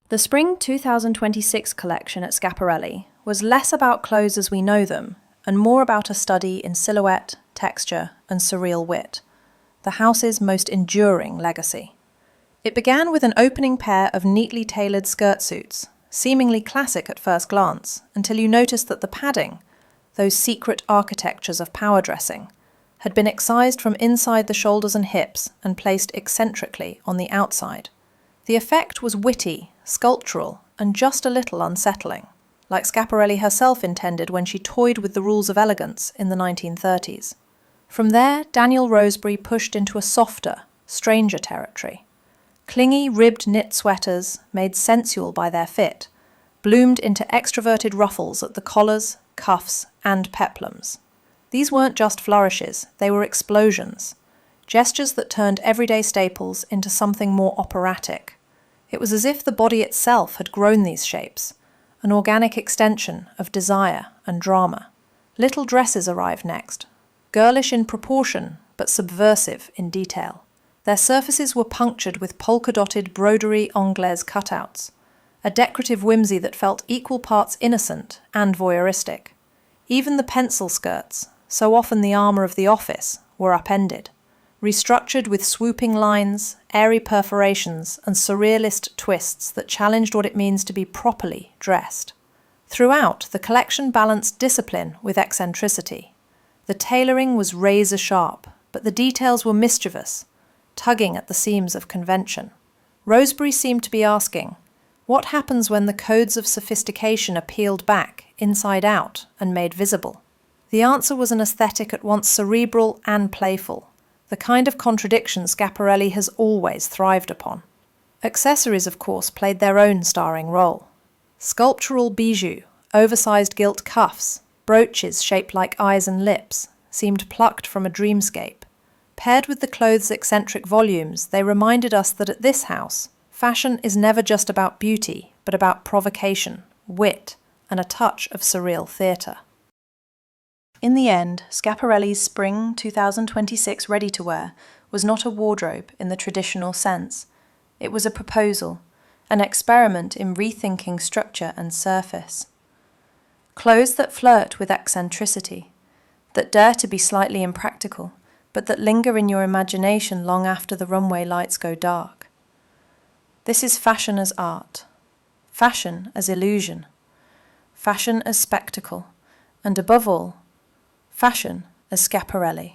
The Spring 2026 collection at Schiaparelli was less about clothes as we know them, and more about a study in silhouette, texture, and surreal wit, the house's most enduring legacy. It began with an opening pair of neatly tailored skirt suits, seemingly classic at first glance, until you noticed that the padding, those secret architectures of power dressing, had been excised from inside the shoulders and hips and placed eccentrically on the outside. The effect was witty, sculptural, and just a little unsettling, like Schiaparelli herself intended when she toyed with the rules of elegance in the 1930s. From there, Daniel Rosebery pushed into a softer, stranger territory. Clingy, ribbed knit sweaters, made sensual by their fit, bloomed into extroverted ruffles at the collars, cuffs, and peplums. These weren't just flourishes, they were explosions, gestures that turned everyday staples into something more operatic. It was as if the body itself had grown these shapes, an organic extension of desire and drama. Little dresses arrived next, girlish in proportion but subversive in detail. Their surfaces were punctured with polka-dotted broderie anglaise cutouts, a decorative whimsy that felt equal parts innocent and voyeuristic. Even the pencil skirts, so often the armour of the office, were upended, restructured with swooping lines, airy perforations, and surrealist twists that challenged what it means to be properly dressed. Throughout, the collection balanced discipline with eccentricity. The tailoring was razor-sharp, but the details were mischievous, tugging at the seams of convention. Rosebery seemed to be asking, what happens when the codes of sophistication are peeled back, inside out, and made visible? The answer was an aesthetic at once cerebral and playful, the kind of contradiction Schiaparelli has always thrived upon. Accessories, of course, played their own starring role. Sculptural bijoux, oversized gilt cuffs, brooches shaped like eyes and lips, seemed plucked from a dreamscape. Paired with the clothes' eccentric volumes, they reminded us that at this house, fashion is never just about beauty, but about provocation, wit, and a touch of surreal theatre. In the end, Schiaparelli's Spring 2026 ready-to-wear was not a wardrobe in the traditional sense. It was a proposal, an experiment in rethinking structure and surface. Clothes that flirt with eccentricity, that dare to be slightly impractical, but that linger in your imagination long after the runway lights go dark. This is fashion as art, fashion as illusion, fashion as spectacle, and above all, fashion as Schiaparelli.